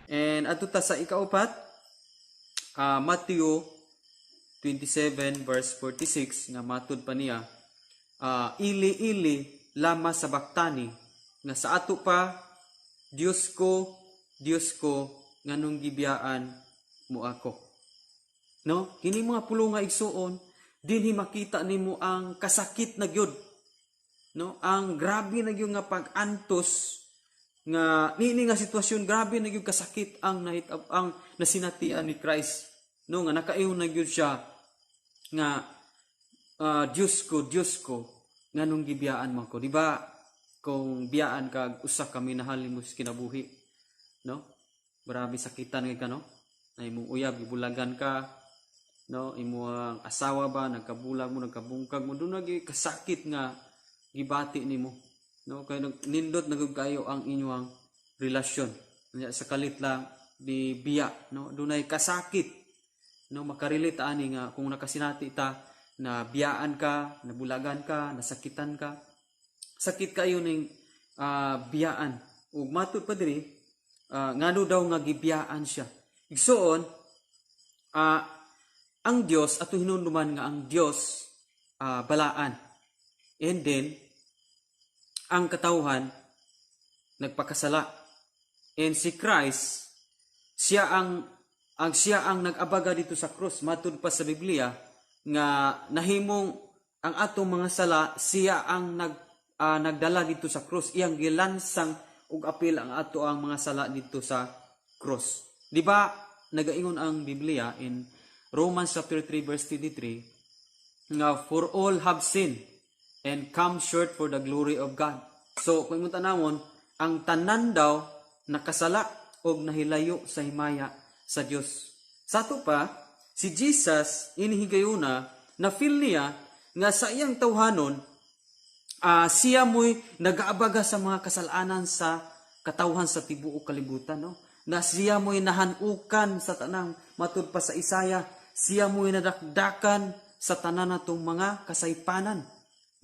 And ato ta sa ikaupat, Matthew 27 verse 46 nga matud pa niya, ili lama sa baktani nga sa ato pa Dios ko nganong gibiyaan mo ako. No, kini mga pulo nga igsuon dinhi makita nimo ang kasakit na gyud, no, ang grabe na gyud nga pag-antos nga nini nga sitwasyon, grabe na gyud kasakit ang nasinatian ni Christ, no, nga nakaiyon na gyud siya nga Dios ko nganong gibiyaan mo ko, di ba? Kung biyaan ka usa ka minahal mo sa kinabuhi, no, grabe sakitan nga ka, no, na imong uyab gibulagan ka, no, imong asawa ba nagkabulag mo, nagkabungkag mo, doon kasakit nga gibati nimo, no, kay nindot nagud kayo ang inyong relasyon sa kalit lang di biya, no, dunay kasakit, no, makarelate ani nga kung nakasinati ta na biyaan ka, nabulagan ka, nasakitan ka, sakit kayo ning biyaan. Ug matud pa diri ngano daw nga gibiyaan siya. Igsoon ang Dios ato hinumduman nga ang Dios balaan. And then ang katawhan nagpakasala. And si Christ siya ang nag-abaga dito sa krus. Matud pa sa Biblia nga nahimong ang atong mga sala siya ang nagdala dito sa krus. Iyang gilansang ug apil ang ato ang mga sala dito sa krus. Di ba nagaingon ang Biblia in Romans chapter 3 verse 23 nga for all have sinned and come short for the glory of God. So kung mo tanawon, ang tanan daw nakasala og nahilayo sa himaya sa Dios. Sa ato pa si Jesus inihigayuna na feel niya nga sa iyang tawhanon siya mo'y nag-aabaga sa mga kasalanan sa katawhan sa tibuok kalibutan, no? Na siya mo'y nahanukan sa tanang matud pa sa Isaya, siya mo'y nadakdakan sa tanan natong mga kasaypanan,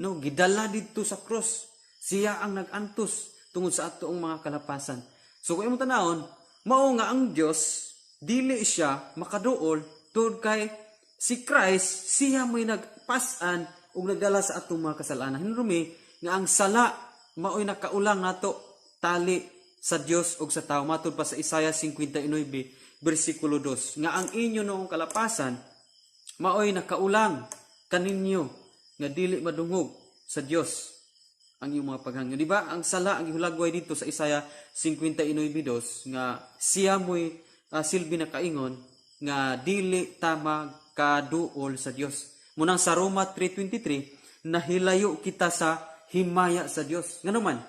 no? Gidala dito sa cross, siya ang nag-antos tungod sa atong mga kalapasan. So kung imong tanawon, mao nga ang Dios dili siya makaduol tungod kay si Christ, siya mo'y nagpasan ug nagdala sa atong mga kasalanan. Hinrumi nga ang sala mao'y nakaulang nato tali sa Dios ug sa tao. Matud pa sa Isaiah 59 bersikulo 2 nga ang inyo noong kalapasan mao'y nakaulang kaninyo nga dili madungog sa Dios ang iyong mga paghangyo. Di ba? Ang sala ang gihulagway dito sa Isaiah 59:2 nga siya mo'y silbi na kaingon nga dili ta magkaduol sa Dios. Munang sa Roma 3:23, nahilayo kita sa himaya sa Dios. Nga naman,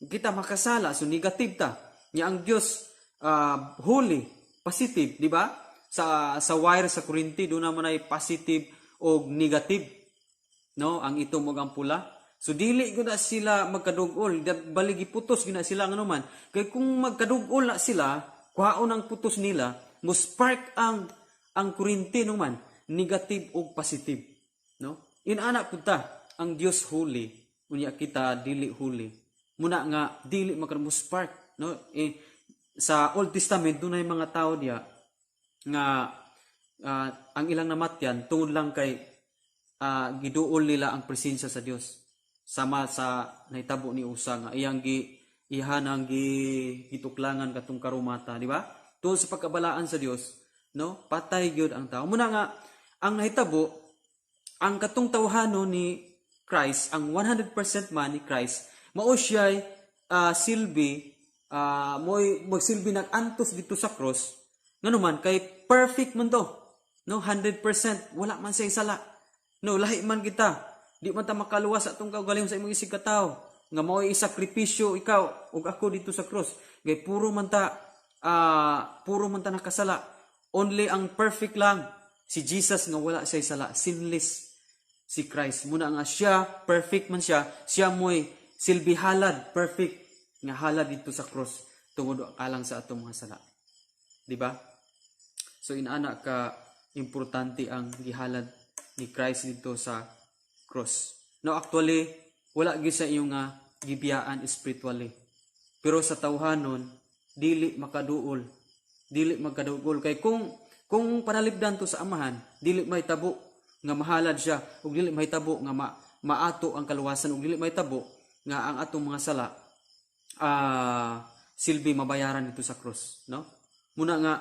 kita makasala, so negative ta. Nga ang Dios holy, positive, di ba? Sa wire sa Corinthi, doon naman ay positive o negative. No, ang itom ug ang pula. So dili gud na sila magkadugol, baligi putos gina sila nga naman. Kay kung magkadugol na sila, kuhaon ang putos nila, mo spark ang Corinthi naman, negative o positive, no? Inana pud ta ang Dios holy, unya kita dili holy. Muna nga dili makarmo spark, no? Sa Old Testament dunay mga tao diya nga ang ilang namatyan tungod lang kay giduol nila ang presensya sa Dios. Sama sa nahitabo ni Usa nga iyang ihanang gituklangan katong karumata, di ba? Tungod sa pagkabalaan sa Dios, no? Patay gyud ang tao. Muna nga ang nahitabo ang katong tawhanon ni Christ, ang 100% man ni Christ, mao siya silbi mo'y magsilbi nag-antos dito sa cross. Nganuman kay perfect man to, no? 100%, wala man siya sala. No, lahi man kita. Di man ta makaluwas sa atong kaugalingon sa imong isig ka tawo. Nga mao'y isakripisyo ikaw ug ako dito sa cross. Kay puro man ta nakasala. Only ang perfect lang si Jesus nga wala siya sala, sinless si Christ. Muna nga siya, perfect man siya, siya mo'y silbi halad, perfect nga halad dito sa cross tungod alang sa atong mga sala. Di ba? So inaana ka importante ang gihalad ni Christ dito sa cross. No, actually wala gyud sa iyong gibiyaan spiritually. Pero sa tawhanon dili makaduol Dili magkadugol kay kung panalipdan to sa amahan, dili mahitabo nga mahalad siya ug dili mahitabo nga maato ang kaluwasan ug dili mahitabo nga ang atong mga sala silbi mabayaran dito sa cross, no? Muna nga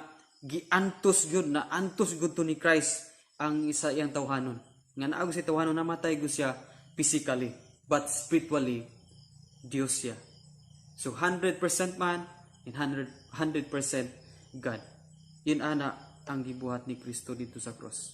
giantos gyud na antos gyud to ni Christ ang isa iyang tawhanon. Nga naag sa tawhanon namatay gyud siya physically but spiritually Dios siya. So 100% man and 100% God. Yun ana ang gibuhat ni Kristo dito sa cross.